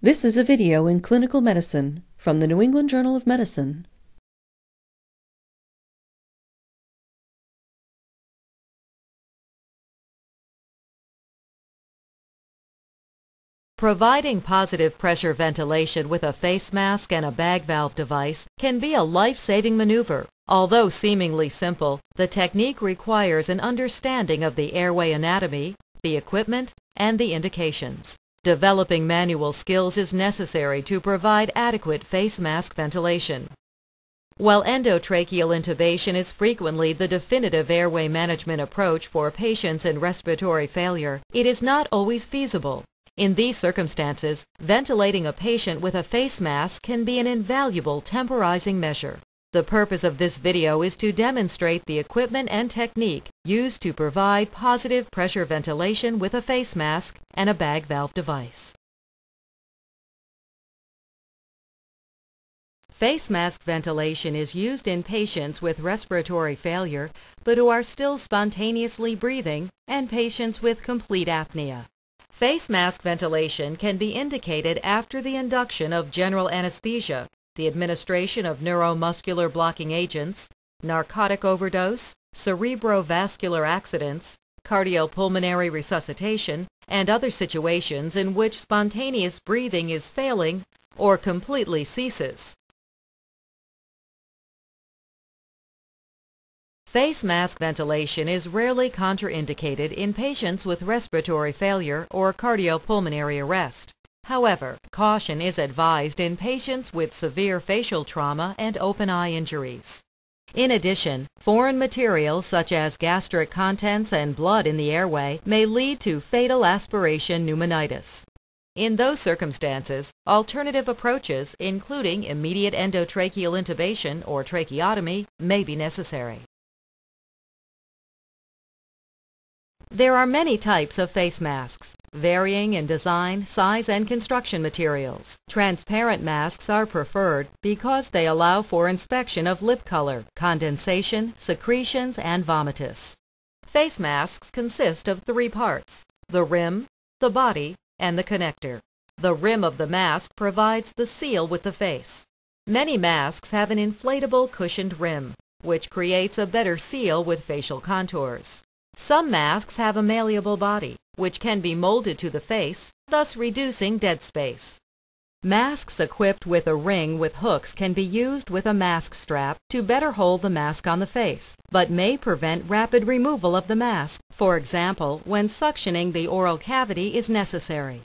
This is a video in clinical medicine from the New England Journal of Medicine. Providing positive pressure ventilation with a face mask and a bag valve device can be a life-saving maneuver. Although seemingly simple, the technique requires an understanding of the airway anatomy, the equipment, and the indications. Developing manual skills is necessary to provide adequate face mask ventilation. While endotracheal intubation is frequently the definitive airway management approach for patients in respiratory failure, it is not always feasible. In these circumstances, ventilating a patient with a face mask can be an invaluable temporizing measure. The purpose of this video is to demonstrate the equipment and technique used to provide positive pressure ventilation with a face mask and a bag valve device. Face mask ventilation is used in patients with respiratory failure but who are still spontaneously breathing and patients with complete apnea. Face mask ventilation can be indicated after the induction of general anesthesia, the administration of neuromuscular blocking agents, narcotic overdose, cerebrovascular accidents, cardiopulmonary resuscitation, and other situations in which spontaneous breathing is failing or completely ceases. Face mask ventilation is rarely contraindicated in patients with respiratory failure or cardiopulmonary arrest. However, caution is advised in patients with severe facial trauma and open eye injuries. In addition, foreign materials such as gastric contents and blood in the airway may lead to fatal aspiration pneumonitis. In those circumstances, alternative approaches, including immediate endotracheal intubation or tracheotomy, may be necessary. There are many types of face masks, varying in design, size, and construction materials. Transparent masks are preferred because they allow for inspection of lip color, condensation, secretions, and vomitus. Face masks consist of three parts: the rim, the body, and the connector. The rim of the mask provides the seal with the face. Many masks have an inflatable cushioned rim, which creates a better seal with facial contours. Some masks have a malleable body, which can be molded to the face, thus reducing dead space. Masks equipped with a ring with hooks can be used with a mask strap to better hold the mask on the face, but may prevent rapid removal of the mask, for example, when suctioning the oral cavity is necessary.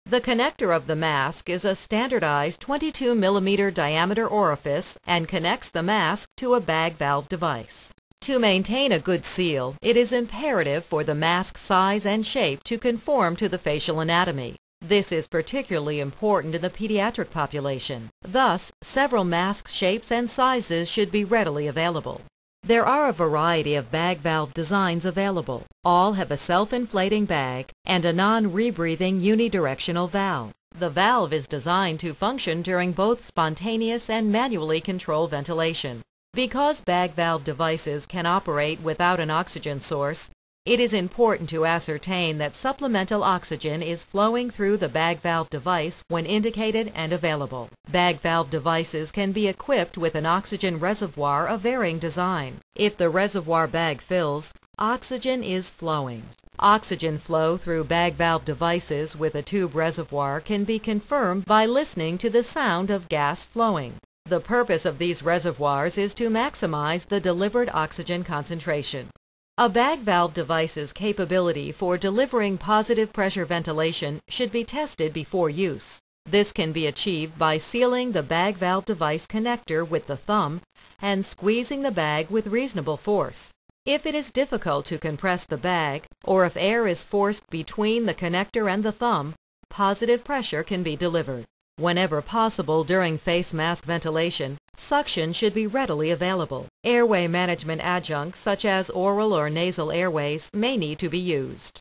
The connector of the mask is a standardized 22 mm diameter orifice and connects the mask to a bag valve device. To maintain a good seal, it is imperative for the mask size and shape to conform to the facial anatomy. This is particularly important in the pediatric population. Thus, several mask shapes and sizes should be readily available. There are a variety of bag valve designs available. All have a self-inflating bag and a non-rebreathing unidirectional valve. The valve is designed to function during both spontaneous and manually controlled ventilation. Because bag valve devices can operate without an oxygen source, it is important to ascertain that supplemental oxygen is flowing through the bag valve device when indicated and available. Bag valve devices can be equipped with an oxygen reservoir of varying design. If the reservoir bag fills, oxygen is flowing. Oxygen flow through bag valve devices with a tube reservoir can be confirmed by listening to the sound of gas flowing. The purpose of these reservoirs is to maximize the delivered oxygen concentration. A bag valve device's capability for delivering positive pressure ventilation should be tested before use. This can be achieved by sealing the bag valve device connector with the thumb and squeezing the bag with reasonable force. If it is difficult to compress the bag, or if air is forced between the connector and the thumb, positive pressure can be delivered. Whenever possible during face mask ventilation, suction should be readily available. Airway management adjuncts such as oral or nasal airways may need to be used.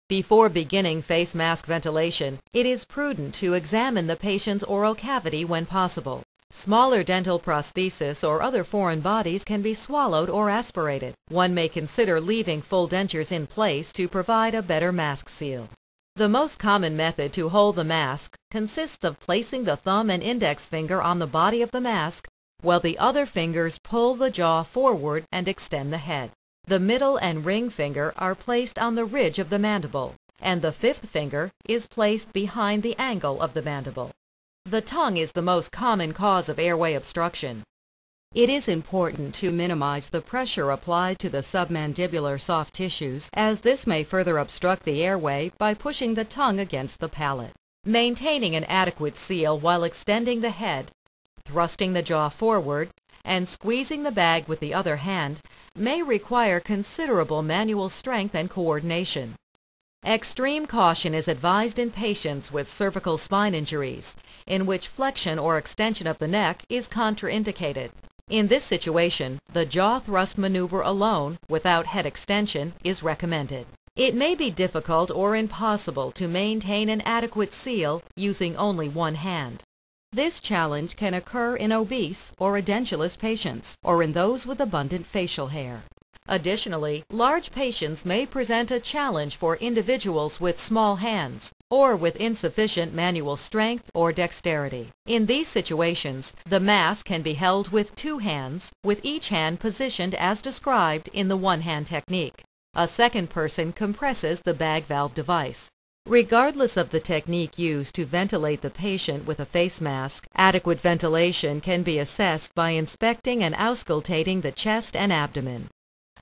Before beginning face mask ventilation, it is prudent to examine the patient's oral cavity when possible. Smaller dental prosthesis or other foreign bodies can be swallowed or aspirated. One may consider leaving full dentures in place to provide a better mask seal. The most common method to hold the mask consists of placing the thumb and index finger on the body of the mask while the other fingers pull the jaw forward and extend the head. The middle and ring finger are placed on the ridge of the mandible, and the fifth finger is placed behind the angle of the mandible. The tongue is the most common cause of airway obstruction. It is important to minimize the pressure applied to the submandibular soft tissues, as this may further obstruct the airway by pushing the tongue against the palate. Maintaining an adequate seal while extending the head, thrusting the jaw forward, and squeezing the bag with the other hand may require considerable manual strength and coordination. Extreme caution is advised in patients with cervical spine injuries, in which flexion or extension of the neck is contraindicated. In this situation, the jaw thrust maneuver alone, without head extension, is recommended. It may be difficult or impossible to maintain an adequate seal using only one hand. This challenge can occur in obese or edentulous patients, or in those with abundant facial hair. Additionally, large patients may present a challenge for individuals with small hands or with insufficient manual strength or dexterity. In these situations, the mask can be held with two hands, with each hand positioned as described in the one-hand technique. A second person compresses the bag valve device. Regardless of the technique used to ventilate the patient with a face mask, adequate ventilation can be assessed by inspecting and auscultating the chest and abdomen.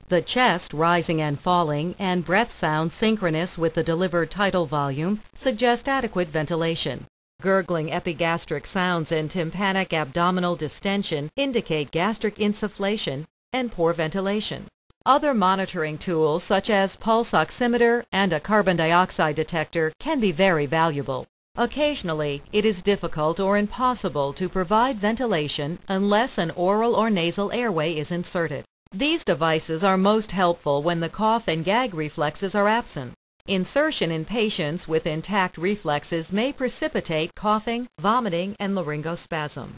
The chest rising and falling and breath sound synchronous with the delivered tidal volume suggest adequate ventilation. Gurgling epigastric sounds and tympanic abdominal distension indicate gastric insufflation and poor ventilation. Other monitoring tools such as pulse oximeter and a carbon dioxide detector can be very valuable. Occasionally, it is difficult or impossible to provide ventilation unless an oral or nasal airway is inserted. These devices are most helpful when the cough and gag reflexes are absent. Insertion in patients with intact reflexes may precipitate coughing, vomiting, and laryngospasm.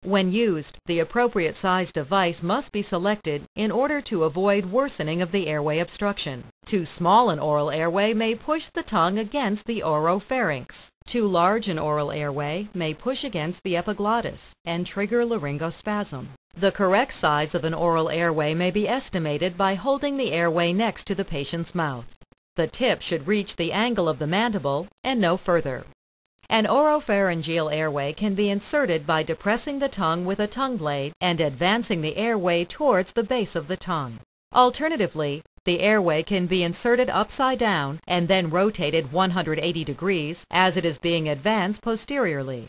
When used, the appropriate size device must be selected in order to avoid worsening of the airway obstruction. Too small an oral airway may push the tongue against the oropharynx. Too large an oral airway may push against the epiglottis and trigger laryngospasm. The correct size of an oral airway may be estimated by holding the airway next to the patient's mouth. The tip should reach the angle of the mandible and no further. An oropharyngeal airway can be inserted by depressing the tongue with a tongue blade and advancing the airway towards the base of the tongue. Alternatively, the airway can be inserted upside down and then rotated 180 degrees as it is being advanced posteriorly.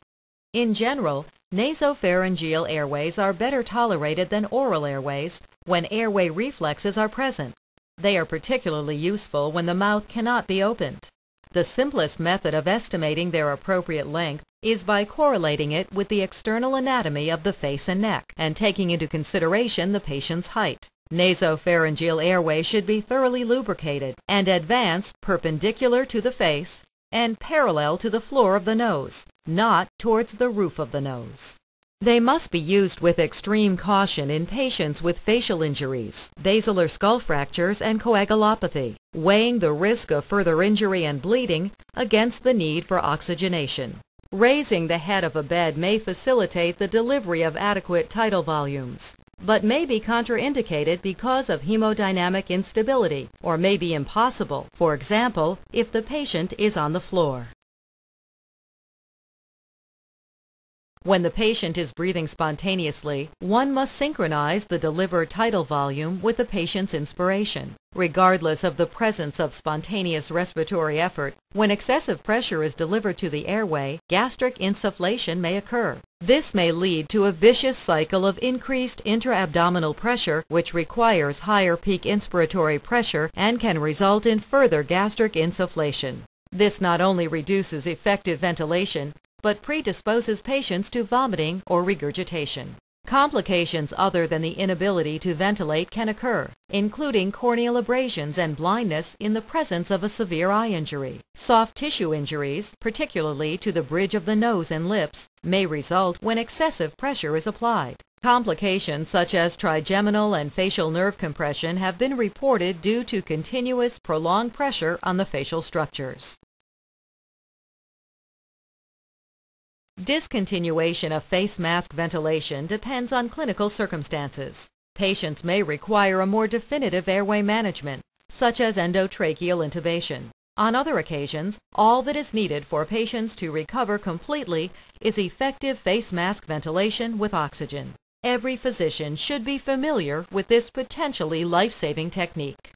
In general, nasopharyngeal airways are better tolerated than oral airways when airway reflexes are present. They are particularly useful when the mouth cannot be opened. The simplest method of estimating their appropriate length is by correlating it with the external anatomy of the face and neck and taking into consideration the patient's height. Nasopharyngeal airway should be thoroughly lubricated and advanced perpendicular to the face and parallel to the floor of the nose, not towards the roof of the nose. They must be used with extreme caution in patients with facial injuries, basilar skull fractures, and coagulopathy, weighing the risk of further injury and bleeding against the need for oxygenation. Raising the head of a bed may facilitate the delivery of adequate tidal volumes, but may be contraindicated because of hemodynamic instability, or may be impossible, for example, if the patient is on the floor. When the patient is breathing spontaneously, one must synchronize the delivered tidal volume with the patient's inspiration. Regardless of the presence of spontaneous respiratory effort, when excessive pressure is delivered to the airway, gastric insufflation may occur. This may lead to a vicious cycle of increased intra-abdominal pressure, which requires higher peak inspiratory pressure and can result in further gastric insufflation. This not only reduces effective ventilation, but predisposes patients to vomiting or regurgitation. Complications other than the inability to ventilate can occur, including corneal abrasions and blindness in the presence of a severe eye injury. Soft tissue injuries, particularly to the bridge of the nose and lips, may result when excessive pressure is applied. Complications such as trigeminal and facial nerve compression have been reported due to continuous, prolonged pressure on the facial structures. Discontinuation of face mask ventilation depends on clinical circumstances. Patients may require a more definitive airway management, such as endotracheal intubation. On other occasions, all that is needed for patients to recover completely is effective face mask ventilation with oxygen. Every physician should be familiar with this potentially life-saving technique.